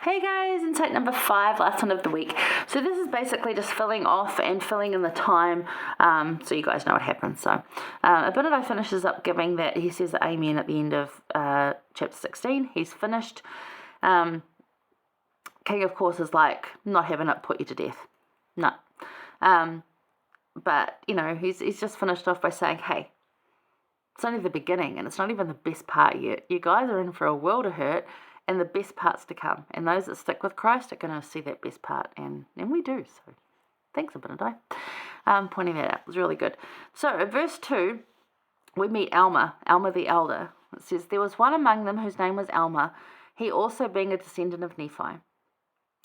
Hey guys, insight number 5, last one of the week. So this is basically just filling off and filling in the time, so you guys know what happens. So Abinadi finishes up giving that, he says the amen at the end of chapter 16. He's finished. King, of course, is like, not having it, put you to death. No. But, you know, he's just finished off by saying, hey, it's only the beginning, and it's not even the best part yet. You guys are in for a world of hurt, and the best part's to come. And those that stick with Christ are going to see that best part, and we do. So thanks, Abinadi. Pointing that out. It was really good. So at verse 2, we meet Alma the Elder. It says, there was one among them whose name was Alma, he also being a descendant of Nephi.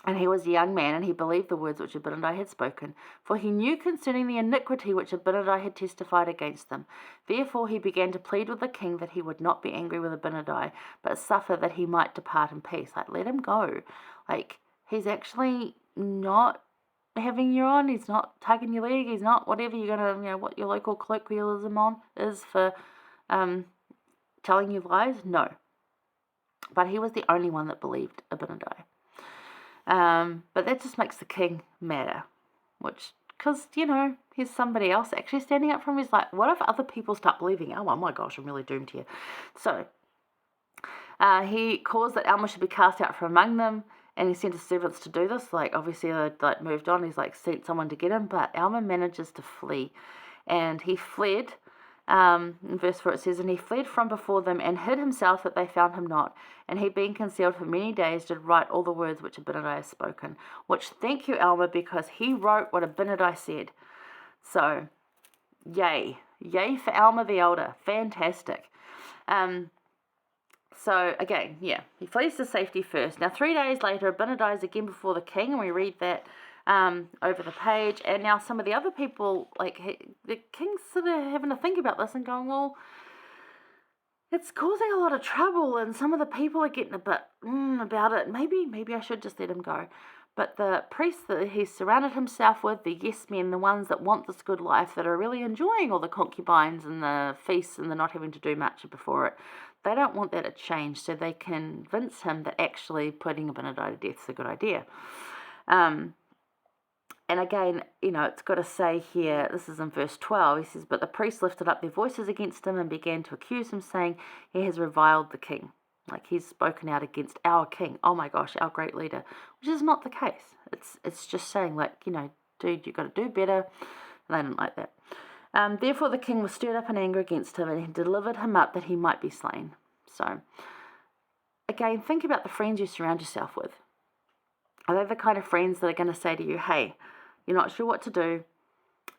And he was a young man, and he believed the words which Abinadi had spoken, for he knew concerning the iniquity which Abinadi had testified against them. Therefore he began to plead with the king that he would not be angry with Abinadi, but suffer that he might depart in peace. Like, let him go. Like, he's actually not having you on. He's not tugging your leg. He's not whatever you're going to, you know, what your local colloquialism on is for telling you lies. No. But he was the only one that believed Abinadi. But that just makes the king madder, because, you know, here's somebody else actually standing up for him. He's like, what if other people start believing, oh my gosh, I'm really doomed here. So, he caused that Alma should be cast out from among them, and he sent his servants to do this. Like, obviously, they moved on. He's like sent someone to get him, but Alma manages to flee, and he fled. In verse 4 it says, and he fled from before them and hid himself that they found him not. And he being concealed for many days did write all the words which Abinadi has spoken. Which thank you, Alma, because he wrote what Abinadi said. So, yay. Yay for Alma the Elder. Fantastic. So, again, yeah, he flees to safety first. Now, 3 days later, Abinadi is again before the king, and we read that over the page, and now some of the other people, like, the king's sort of having to think about this and going, well, it's causing a lot of trouble, and some of the people are getting a bit about it. Maybe I should just let him go. But the priests that he's surrounded himself with, the yes men, the ones that want this good life, that are really enjoying all the concubines and the feasts and the not having to do much before it, they don't want that to change, so they convince him that actually putting Abinadi to death is a good idea. And again, you know, it's got to say here, this is in verse 12, he says, but the priests lifted up their voices against him and began to accuse him, saying, he has reviled the king. Like, he's spoken out against our king. Oh my gosh, our great leader. Which is not the case. It's just saying, like, you know, dude, you've got to do better. And they didn't like that. Therefore the king was stirred up in anger against him, and he delivered him up that he might be slain. So, again, think about the friends you surround yourself with. Are they the kind of friends that are going to say to you, hey, you're not sure what to do,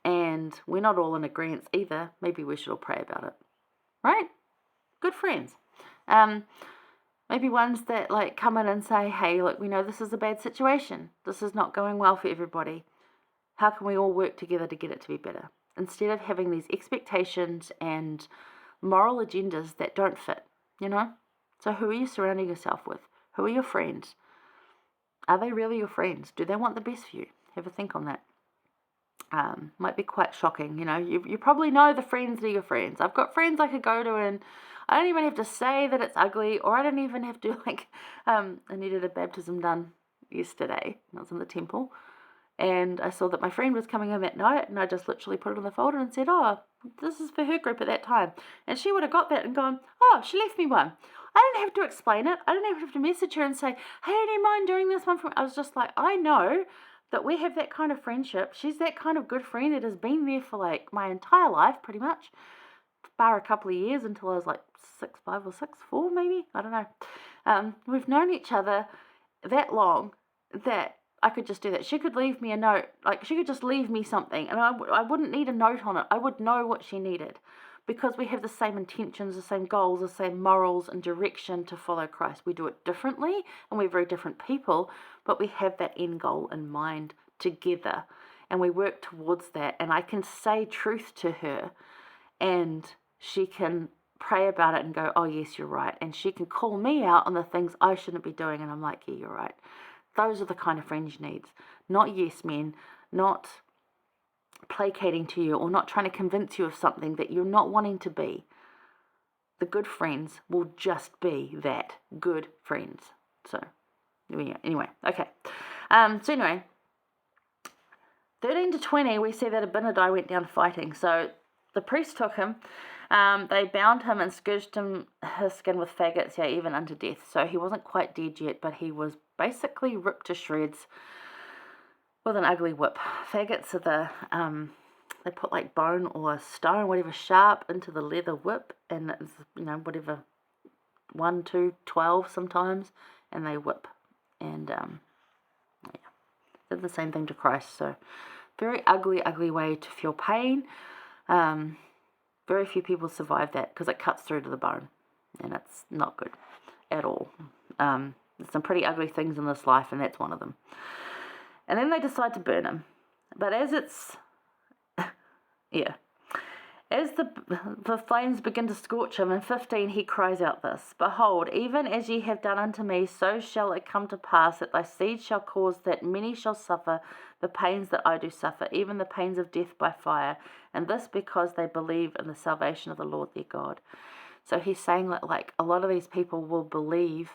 and we're not all in agreement either. Maybe we should all pray about it. Right? Good friends. Maybe ones that, like, come in and say, hey, look, we know this is a bad situation. This is not going well for everybody. How can we all work together to get it to be better? Instead of having these expectations and moral agendas that don't fit, you know? So who are you surrounding yourself with? Who are your friends? Are they really your friends? Do they want the best for you? Have a think on that. Might be quite shocking, you know. You probably know the friends that are your friends. I've got friends I could go to, and I don't even have to say that it's ugly, or I don't even have to, like, I needed a baptism done yesterday. I was in the temple, and I saw that my friend was coming in that night, and I just literally put it in the folder and said, oh, this is for her group at that time. And she would have got that and gone, oh, she left me one. I didn't have to explain it. I didn't even have to message her and say, hey, do you mind doing this one for me? I was just like, I know that we have that kind of friendship. She's that kind of good friend that has been there for, like, my entire life, pretty much, bar a couple of years until I was like 6'5" or 6'4", maybe. I don't know. We've known each other that long that I could just do that. She could leave me a note, like, she could just leave me something, and I wouldn't need a note on it. I would know what she needed, because we have the same intentions, the same goals, the same morals and direction to follow Christ. We do it differently, and we're very different people, but we have that end goal in mind together, and we work towards that. And I can say truth to her, and she can pray about it and go, oh yes, you're right. And she can call me out on the things I shouldn't be doing, and I'm like, yeah, you're right. Those are the kind of friends you need. Not yes men, not placating to you, or not trying to convince you of something that you're not wanting to be. The good friends will just be that, good friends. So Anyway, okay. So anyway, 13 to 20, we see that Abinadi went down fighting. So the priest took him. They bound him and scourged his skin with faggots, even unto death. So he wasn't quite dead yet, but he was basically ripped to shreds with an ugly whip. Faggots are they put like bone or stone, whatever, sharp into the leather whip, and it's, whatever, 1, 2, 12 sometimes, and they whip. And did the same thing to Christ. So very ugly way to feel pain. Very few people survive that because it cuts through to the bone, and it's not good at all. There's some pretty ugly things in this life, and that's one of them. And then they decide to burn him. But as the flames begin to scorch him, in 15 he cries out this, Behold, even as ye have done unto me, so shall it come to pass that thy seed shall cause that many shall suffer the pains that I do suffer, even the pains of death by fire, and this because they believe in the salvation of the Lord their God. So he's saying that, like, a lot of these people will believe,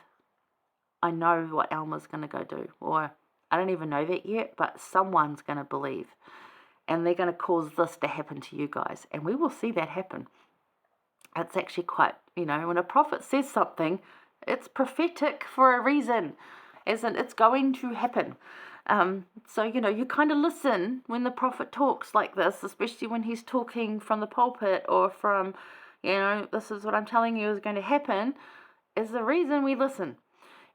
I know what Alma's going to go do, or I don't even know that yet, but someone's going to believe. And they're going to cause this to happen to you guys. And we will see that happen. It's actually quite, when a prophet says something, it's prophetic for a reason. As in, it's going to happen. So, you kind of listen when the prophet talks like this, especially when he's talking from the pulpit or from, this is what I'm telling you is going to happen, is the reason we listen.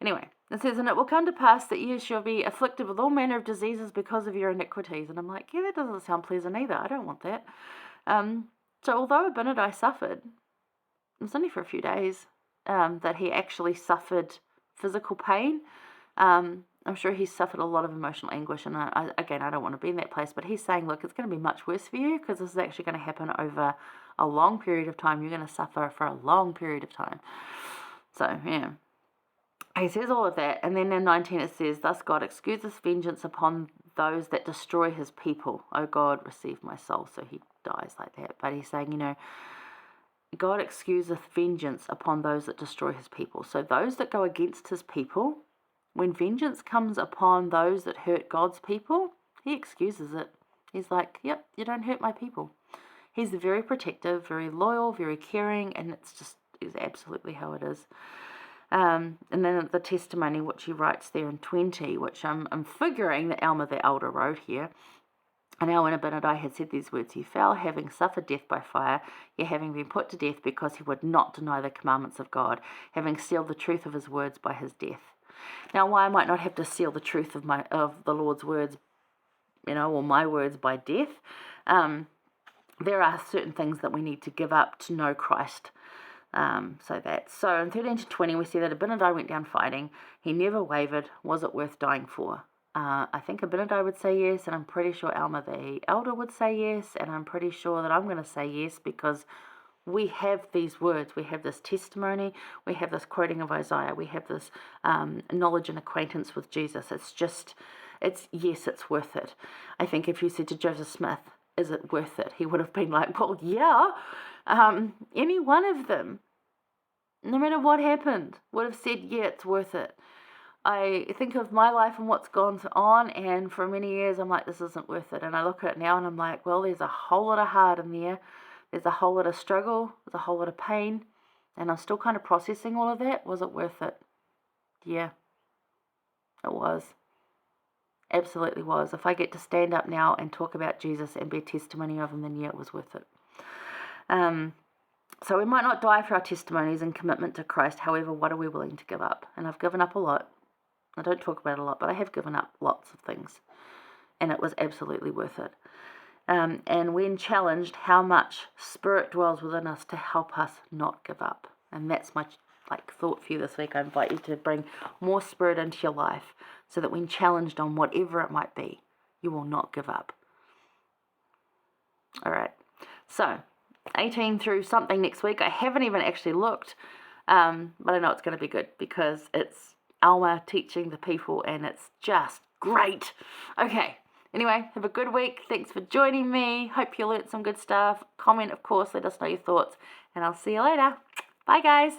Anyway, it says, And it will come to pass that ye shall be afflicted with all manner of diseases because of your iniquities. And I'm like, that doesn't sound pleasant either. I don't want that. So although Abinadi suffered, it was only for a few days that he actually suffered physical pain. I'm sure he suffered a lot of emotional anguish. And I don't want to be in that place. But he's saying, look, it's going to be much worse for you because this is actually going to happen over a long period of time. You're going to suffer for a long period of time. So, yeah. He says all of that, and then in 19 it says, Thus God excuseth vengeance upon those that destroy his people. O God, receive my soul. So he dies like that. But he's saying, God excuseth vengeance upon those that destroy his people. So those that go against his people, when vengeance comes upon those that hurt God's people, he excuses it. He's like, yep, you don't hurt my people. He's very protective, very loyal, very caring, and it's absolutely how it is. And then the testimony, which he writes there in 20, which I'm figuring that Alma the Elder wrote here. And now when Abinadi had said these words, he fell, having suffered death by fire, yet having been put to death because he would not deny the commandments of God, having sealed the truth of his words by his death. Now, why I might not have to seal the truth of the Lord's words, or my words by death, there are certain things that we need to give up to know Christ. So in 13 to 20, we see that Abinadi went down fighting. He never wavered. Was it worth dying for? I think Abinadi would say yes, and I'm pretty sure Alma the Elder would say yes, and I'm pretty sure that I'm going to say yes because we have these words. We have this testimony. We have this quoting of Isaiah. We have this knowledge and acquaintance with Jesus. It's worth it. I think if you said to Joseph Smith, is it worth it? He would have been like, well, yeah. Any one of them, no matter what happened, would have said, yeah, it's worth it. I think of my life and what's gone on, and for many years I'm like, this isn't worth it. And I look at it now and I'm like, well, there's a whole lot of heart in there. There's a whole lot of struggle. There's a whole lot of pain. And I'm still kind of processing all of that. Was it worth it? Yeah, it was. Absolutely was. If I get to stand up now and talk about Jesus and be a testimony of him, then yeah, it was worth it. So we might not die for our testimonies and commitment to Christ. However, what are we willing to give up? And I've given up a lot. I don't talk about it a lot, but I have given up lots of things. And it was absolutely worth it. And when challenged, how much Spirit dwells within us to help us not give up. And that's my thought for you this week. I invite you to bring more Spirit into your life so that when challenged on whatever it might be, you will not give up. All right. So 18 through something next week. I haven't even actually looked, but I know it's going to be good because it's Alma teaching the people and it's just great. Okay, anyway, have a good week. Thanks for joining me. Hope you learnt some good stuff. Comment, of course, let us know your thoughts, and I'll see you later. Bye, guys.